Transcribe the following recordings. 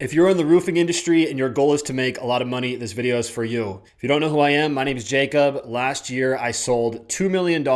If you're in the roofing industry and your goal is to make a lot of money, this video is for you. If you don't know who I am, my name is Jacob. Last year, I sold $2 million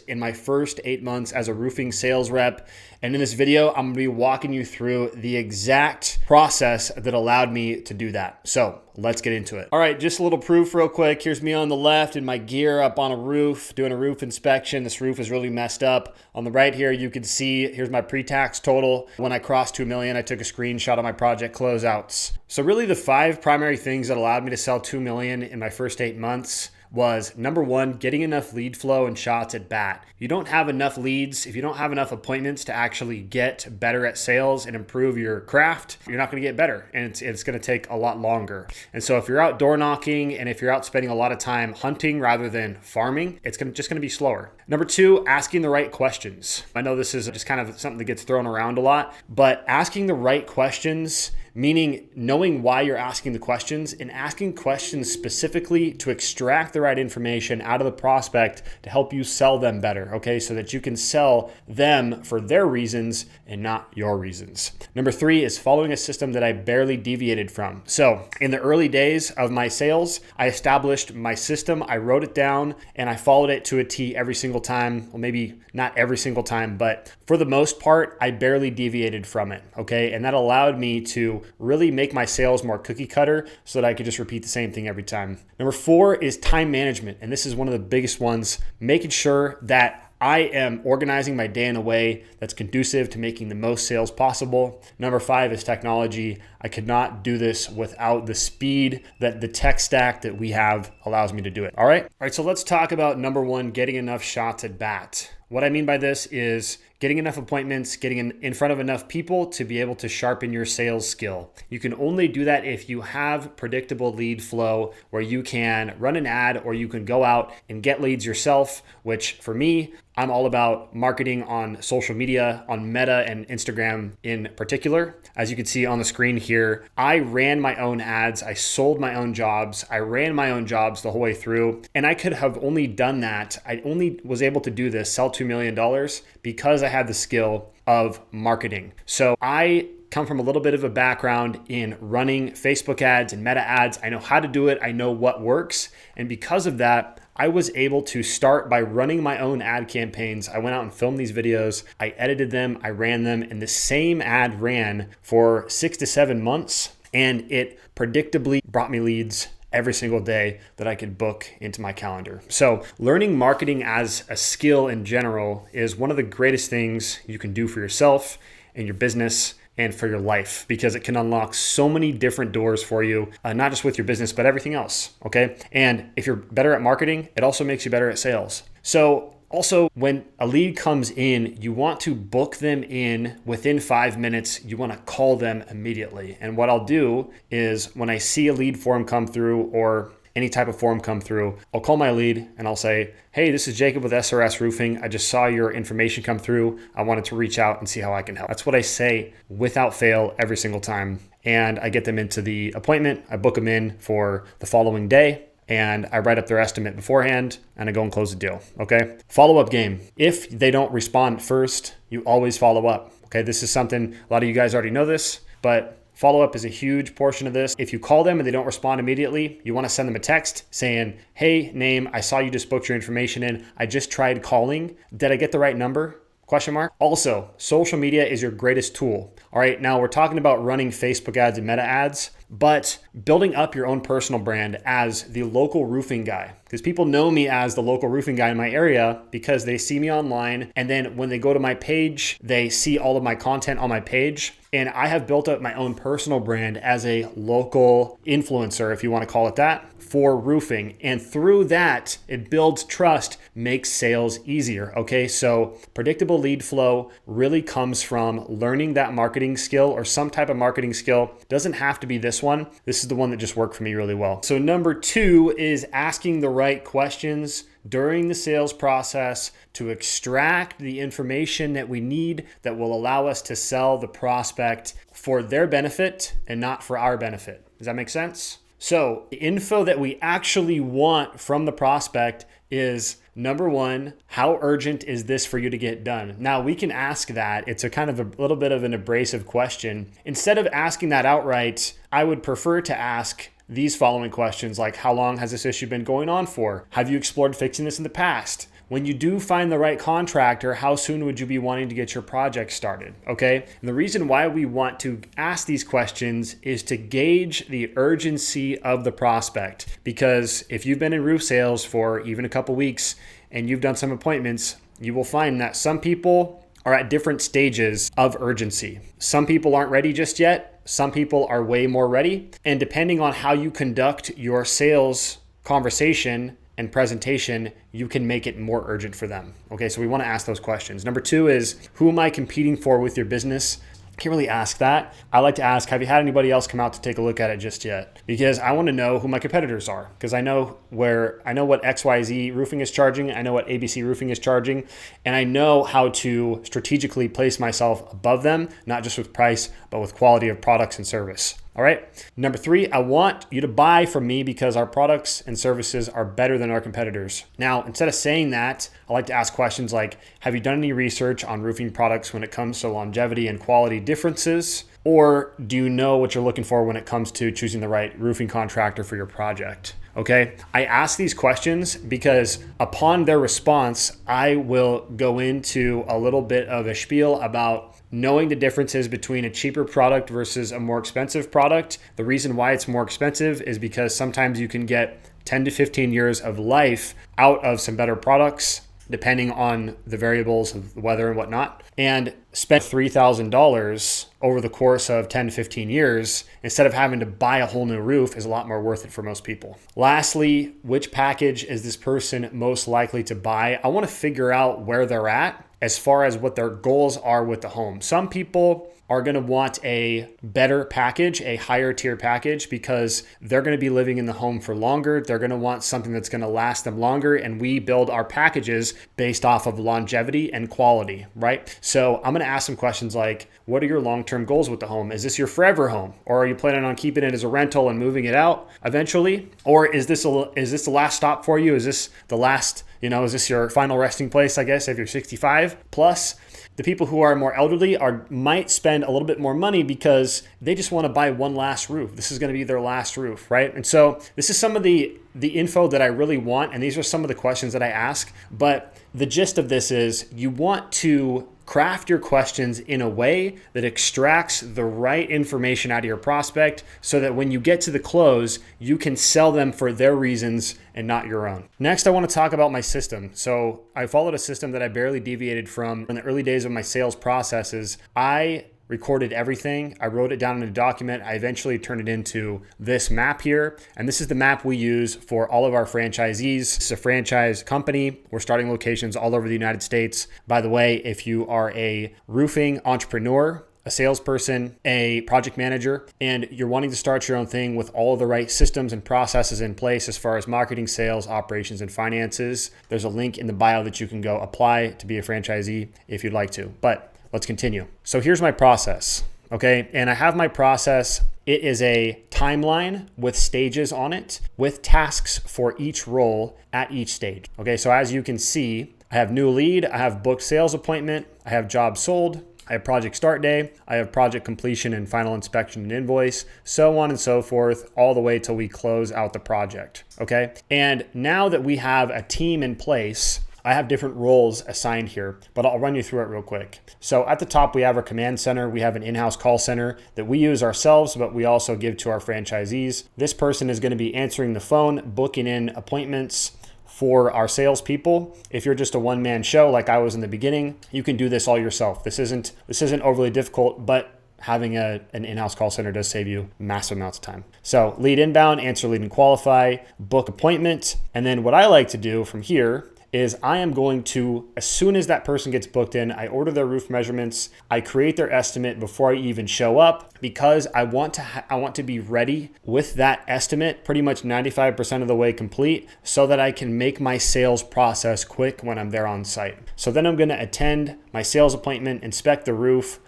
in my first 8 months as a roofing sales rep. And in this video, I'm gonna be walking you through the exact process that allowed me to do that. So let's get into it. All right, just a little proof real quick. Here's me on the left in my gear up on a roof, doing a roof inspection. This roof is really messed up. On the right here, you can see, here's my pre-tax total. When I crossed 2 million, I took a screenshot of my project closeouts. So really the 5 primary things that allowed me to sell 2 million in my first 8 months was number 1, getting enough lead flow and shots at bat. You don't have enough leads, if you don't have enough appointments to actually get better at sales and improve your craft, you're not gonna get better, and it's gonna take a lot longer. And so if you're out door knocking and if you're out spending a lot of time hunting rather than farming, it's just gonna be slower. Number 2, asking the right questions. I know this is just kind of something that gets thrown around a lot, but asking the right questions, meaning knowing why you're asking the questions and asking questions specifically to extract the right information out of the prospect to help you sell them better, okay? So that you can sell them for their reasons and not your reasons. Number 3 is following a system that I barely deviated from. So in the early days of my sales, I established my system, I wrote it down, and I followed it to a T every single time. Well, maybe not every single time, but for the most part, I barely deviated from it, okay? And that allowed me to really make my sales more cookie cutter so that I could just repeat the same thing every time. Number 4 is time management. And this is one of the biggest ones, making sure that I am organizing my day in a way that's conducive to making the most sales possible. Number 5 is technology. I could not do this without the speed that the tech stack that we have allows me to do it. All right, so let's talk about number 1, getting enough shots at bat. What I mean by this is getting enough appointments, getting in front of enough people to be able to sharpen your sales skill. You can only do that if you have predictable lead flow where you can run an ad or you can go out and get leads yourself, which for me, I'm all about marketing on social media, on Meta and Instagram in particular. As you can see on the screen here, I ran my own ads, I sold my own jobs, I ran my own jobs the whole way through, and I could have only done that. I only was able to do this, sell $2 million, because I had the skill of marketing. So I come from a little bit of a background in running Facebook ads and Meta ads. I know how to do it. I know what works. And because of that, I was able to start by running my own ad campaigns. I went out and filmed these videos. I edited them, I ran them, and the same ad ran for 6 to 7 months. And it predictably brought me leads every single day that I could book into my calendar. So learning marketing as a skill in general is one of the greatest things you can do for yourself and your business and for your life, because it can unlock so many different doors for you, not just with your business, but everything else, okay? And if you're better at marketing, it also makes you better at sales. So also, when a lead comes in, you want to book them in within 5 minutes. You want to call them immediately. And what I'll do is when I see a lead form come through or any type of form come through, I'll call my lead and I'll say, hey, this is Jacob with SRS Roofing. I just saw your information come through. I wanted to reach out and see how I can help. That's what I say without fail every single time. And I get them into the appointment. I book them in for the following day, and I write up their estimate beforehand, and I go and close the deal, okay? Follow-up game. If they don't respond first, you always follow up, okay? This is something, a lot of you guys already know this, but follow-up is a huge portion of this. If you call them and they don't respond immediately, you want to send them a text saying, hey, name, I saw you just booked your information in. I just tried calling. Did I get the right number? Question mark. Also, social media is your greatest tool. All right, now we're talking about running Facebook ads and Meta ads, but building up your own personal brand as the local roofing guy. Because people know me as the local roofing guy in my area because they see me online. And then when they go to my page, they see all of my content on my page. And I have built up my own personal brand as a local influencer, if you want to call it that, for roofing. And through that, it builds trust, makes sales easier. Okay, so predictable lead flow really comes from learning that marketing skill or some type of marketing skill. Doesn't have to be this one. This is the one that just worked for me really well. So number 2 is asking the right questions during the sales process to extract the information that we need that will allow us to sell the prospect for their benefit and not for our benefit. Does that make sense? So the info that we actually want from the prospect is, number one, how urgent is this for you to get done? Now we can ask that. It's a kind of a little bit of an abrasive question. Instead of asking that outright, I would prefer to ask these following questions, like how long has this issue been going on for? Have you explored fixing this in the past? When you do find the right contractor, how soon would you be wanting to get your project started? Okay. And the reason why we want to ask these questions is to gauge the urgency of the prospect. Because if you've been in roof sales for even a couple weeks and you've done some appointments, you will find that some people are at different stages of urgency. Some people aren't ready just yet. Some people are way more ready. And depending on how you conduct your sales conversation and presentation, you can make it more urgent for them. Okay, so we want to ask those questions. Number two is, who am I competing for with your business? Can't really ask that. I like to ask, have you had anybody else come out to take a look at it just yet? Because I want to know who my competitors are, because I know what XYZ Roofing is charging, I know what ABC Roofing is charging, and I know how to strategically place myself above them, not just with price, but with quality of products and service. All right. Number three, I want you to buy from me because our products and services are better than our competitors. Now, instead of saying that, I like to ask questions like, have you done any research on roofing products when it comes to longevity and quality differences? Or do you know what you're looking for when it comes to choosing the right roofing contractor for your project? Okay. I ask these questions because upon their response, I will go into a little bit of a spiel about knowing the differences between a cheaper product versus a more expensive product. The reason why it's more expensive is because sometimes you can get 10 to 15 years of life out of some better products, depending on the variables of the weather and whatnot, and spend $3,000 over the course of 10 to 15 years instead of having to buy a whole new roof is a lot more worth it for most people. Lastly, which package is this person most likely to buy? I want to figure out where they're at as far as what their goals are with the home. Some people are going to want a better package, a higher tier package, because they're going to be living in the home for longer. They're going to want something that's going to last them longer. And we build our packages based off of longevity and quality, right? So I'm going to ask some questions like, what are your long-term goals with the home? Is this your forever home? Or are you planning on keeping it as a rental and moving it out eventually? Or is this the last stop for you? Is this the last, is this your final resting place, I guess, if you're 65 plus? The people who are more elderly might spend a little bit more money because they just want to buy one last roof. This is going to be their last roof, right? And so this is some of the info that I really want, and these are some of the questions that I ask. But the gist of this is you want to craft your questions in a way that extracts the right information out of your prospect so that when you get to the close, you can sell them for their reasons and not your own. Next, I want to talk about my system. So I followed a system that I barely deviated from in the early days of my sales processes. I recorded everything. I wrote it down in a document. I eventually turned it into this map here. And this is the map we use for all of our franchisees. It's a franchise company. We're starting locations all over the United States. By the way, if you are a roofing entrepreneur, a salesperson, a project manager, and you're wanting to start your own thing with all of the right systems and processes in place as far as marketing, sales, operations, and finances, there's a link in the bio that you can go apply to be a franchisee if you'd like to. But let's continue. So here's my process, okay? And I have my process. It is a timeline with stages on it, with tasks for each role at each stage. Okay, so as you can see, I have new lead, I have booked sales appointment, I have job sold, I have project start day, I have project completion and final inspection and invoice, so on and so forth, all the way till we close out the project, okay? And now that we have a team in place, I have different roles assigned here, but I'll run you through it real quick. So at the top, we have our command center. We have an in-house call center that we use ourselves, but we also give to our franchisees. This person is going to be answering the phone, booking in appointments for our salespeople. If you're just a one-man show like I was in the beginning, you can do this all yourself. This isn't overly difficult, but having an in-house call center does save you massive amounts of time. So lead inbound, answer lead and qualify, book appointment. And then what I like to do from here is I am going to, as soon as that person gets booked in, I order their roof measurements, I create their estimate before I even show up, because I want to be ready with that estimate pretty much 95% of the way complete so that I can make my sales process quick when I'm there on site. So then I'm going to attend my sales appointment, inspect the roof,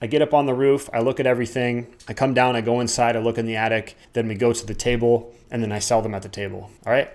I get up on the roof, I look at everything, I come down, I go inside, I look in the attic, then we go to the table, and then I sell them at the table. All right.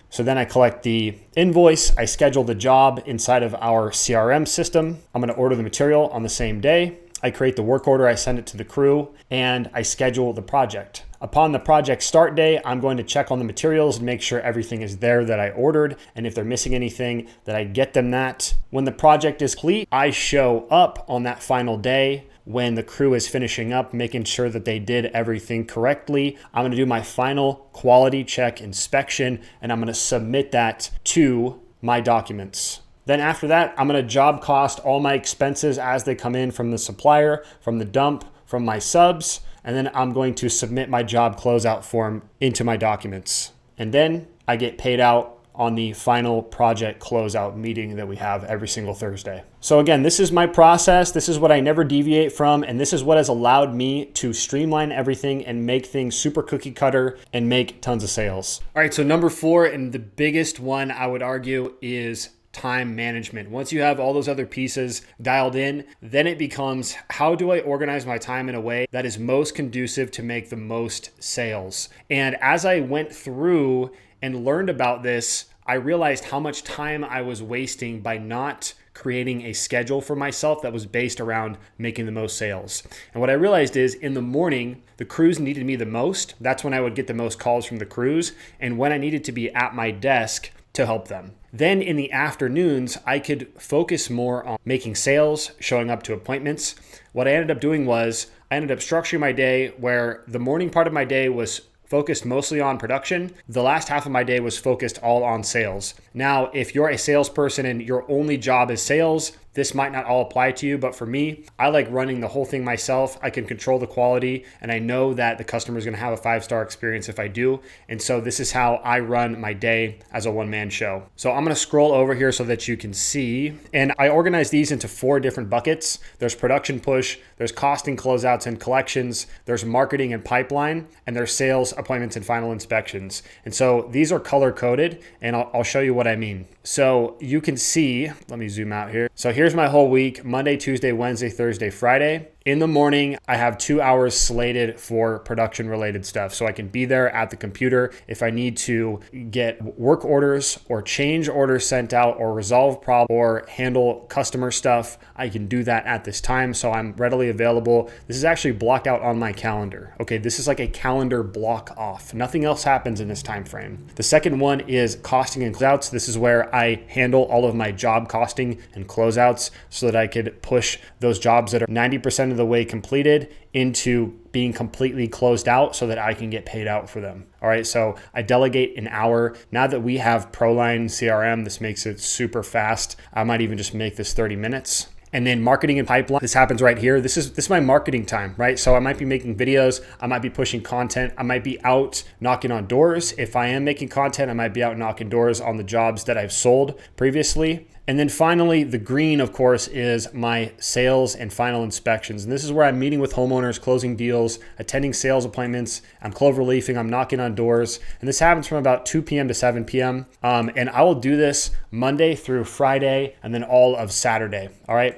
So then I collect the invoice, I schedule the job inside of our CRM system. I'm going to order the material on the same day. I create the work order, I send it to the crew, and I schedule the project. Upon the project start day, I'm going to check on the materials and make sure everything is there that I ordered. And if they're missing anything, that I get them that. When the project is complete, I show up on that final day when the crew is finishing up, making sure that they did everything correctly. I'm gonna do my final quality check inspection, and I'm gonna submit that to my documents. Then after that, I'm gonna job cost all my expenses as they come in from the supplier, from the dump, from my subs, and then I'm going to submit my job closeout form into my documents. And then I get paid out on the final project closeout meeting that we have every single Thursday. So again, this is my process. This is what I never deviate from. And this is what has allowed me to streamline everything and make things super cookie cutter and make tons of sales. All right, so number 4, and the biggest one I would argue, is time management. Once you have all those other pieces dialed in, then it becomes, how do I organize my time in a way that is most conducive to make the most sales? And as I went through and learned about this, I realized how much time I was wasting by not creating a schedule for myself that was based around making the most sales. And what I realized is, in the morning, the crews needed me the most. That's when I would get the most calls from the crews, and when I needed to be at my desk to help them. Then in the afternoons, I could focus more on making sales, showing up to appointments. What I ended up doing was I ended up structuring my day where the morning part of my day was focused mostly on production. The last half of my day was focused all on sales. Now, if you're a salesperson and your only job is sales, this might not all apply to you, but for me, I like running the whole thing myself. I can control the quality, and I know that the customer is going to have a 5-star experience if I do. And so this is how I run my day as a one-man show. So I'm going to scroll over here so that you can see. And I organize these into 4 different buckets. There's production push, there's costing, closeouts, and collections, there's marketing and pipeline, and there's sales, appointments, and final inspections. And so these are color-coded, and I'll show you what I mean. So you can see, let me zoom out here. So here's my whole week: Monday, Tuesday, Wednesday, Thursday, Friday. In the morning, I have 2 hours slated for production related stuff. So I can be there at the computer. If I need to get work orders or change orders sent out or resolve problems or handle customer stuff, I can do that at this time. So I'm readily available. This is actually blocked out on my calendar. Okay, this is like a calendar block off. Nothing else happens in this time frame. The second one is costing and closeouts. This is where I handle all of my job costing and closeouts so that I could push those jobs that are 90% of the way completed into being completely closed out so that I can get paid out for them. All right, so I delegate an hour. Now that we have Proline CRM, this makes it super fast. I might even just make this 30 minutes. And then marketing and pipeline, this happens right here. This is my marketing time, right? So I might be making videos, I might be pushing content, I might be out knocking on doors. If I am making content, I might be out knocking doors on the jobs that I've sold previously. And then finally, the green, of course, is my sales and final inspections. And this is where I'm meeting with homeowners, closing deals, attending sales appointments. I'm clover leafing, I'm knocking on doors. And this happens from about 2 p.m. to 7 p.m. And I will do this Monday through Friday and then all of Saturday. All right.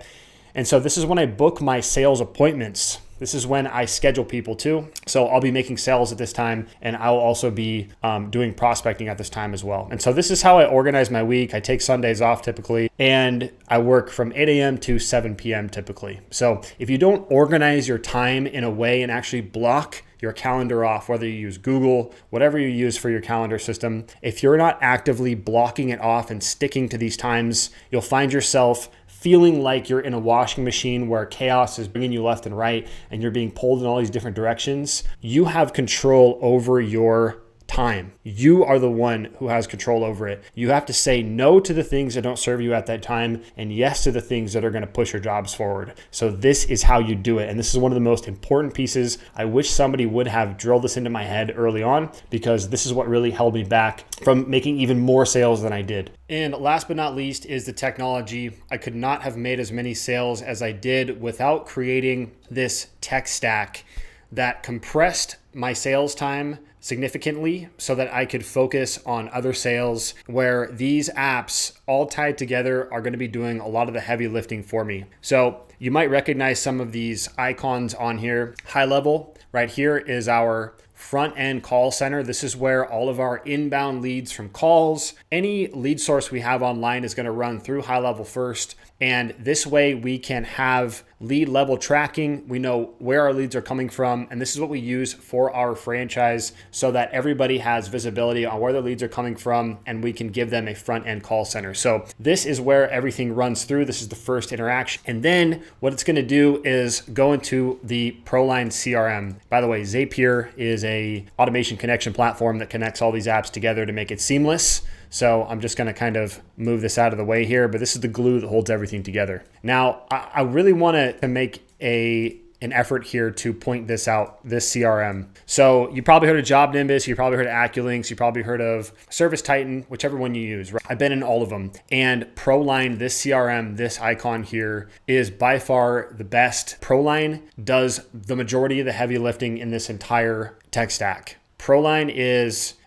And so this is when I book my sales appointments. This is when I schedule people too. So I'll be making sales at this time, and I'll also be doing prospecting at this time as well. And so this is how I organize my week. I take Sundays off typically, and I work from 8 a.m. to 7 p.m. typically. So if you don't organize your time in a way and actually block your calendar off, whether you use Google, whatever you use for your calendar system, if you're not actively blocking it off and sticking to these times, you'll find yourself feeling like you're in a washing machine where chaos is bringing you left and right and you're being pulled in all these different directions. You have control over your time. You are the one who has control over it. You have to say no to the things that don't serve you at that time and yes to the things that are going to push your jobs forward. So this is how you do it. And this is one of the most important pieces. I wish somebody would have drilled this into my head early on, because this is what really held me back from making even more sales than I did. And last but not least is the technology. I could not have made as many sales as I did without creating this tech stack that compressed my sales time significantly so that I could focus on other sales, where these apps all tied together are going to be doing a lot of the heavy lifting for me. So you might recognize some of these icons on here. High level right here is our front end call center. This is where all of our inbound leads from calls, any lead source we have online is going to run through High Level first. And this way we can have lead level tracking. We know where our leads are coming from. And this is what we use for our franchise so that everybody has visibility on where their leads are coming from and we can give them a front end call center. So this is where everything runs through. This is the first interaction. And then what it's going to do is go into the Proline CRM. By the way, Zapier is a automation connection platform that connects all these apps together to make it seamless. So I'm just going to kind of move this out of the way here, but this is the glue that holds everything together. Now, I really want to make an effort here to point this out, this CRM. So you probably heard of Job Nimbus, you probably heard of Acculinks, you probably heard of Service Titan, whichever one you use, right? I've been in all of them. And Proline, this CRM, this icon here is by far the best. Proline does the majority of the heavy lifting in this entire tech stack. Proline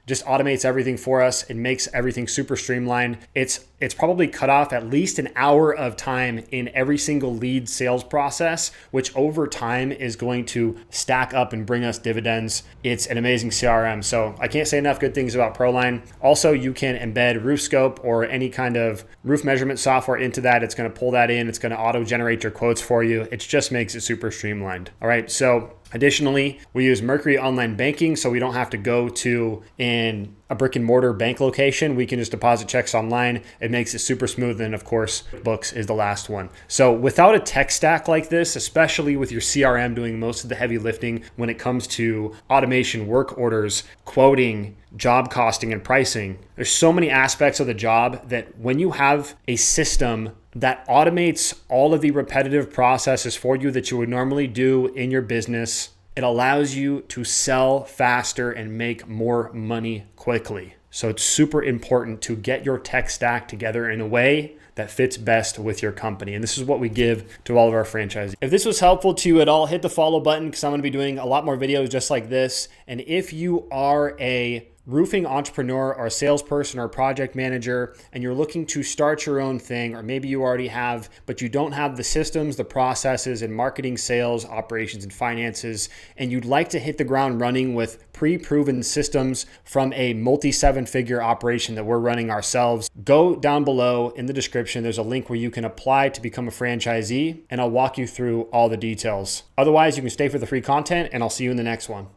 just automates everything for us. It makes everything super streamlined. It's probably cut off at least an hour of time in every single lead sales process, which over time is going to stack up and bring us dividends. It's an amazing CRM. So I can't say enough good things about Proline. Also, you can embed RoofScope or any kind of roof measurement software into that. It's going to pull that in. It's going to auto-generate your quotes for you. It just makes it super streamlined. All right. So additionally, we use Mercury Online Banking, so we don't have to go to in a brick and mortar bank location. We can just deposit checks online. It makes it super smooth. And of course, Books is the last one. So without a tech stack like this, especially with your CRM doing most of the heavy lifting when it comes to automation, work orders, quoting, job costing, and pricing, there's so many aspects of the job that when you have a system that automates all of the repetitive processes for you that you would normally do in your business, it allows you to sell faster and make more money quickly. So it's super important to get your tech stack together in a way that fits best with your company. And this is what we give to all of our franchisees. If this was helpful to you at all, hit the follow button because I'm going to be doing a lot more videos just like this. And if you are a roofing entrepreneur or a salesperson or a project manager and you're looking to start your own thing, or maybe you already have, but you don't have the systems, the processes in marketing, sales, operations, and finances, and you'd like to hit the ground running with pre-proven systems from a multi-seven-figure operation that we're running ourselves, go down below in the description. There's a link where you can apply to become a franchisee, and I'll walk you through all the details. Otherwise, you can stay for the free content, and I'll see you in the next one.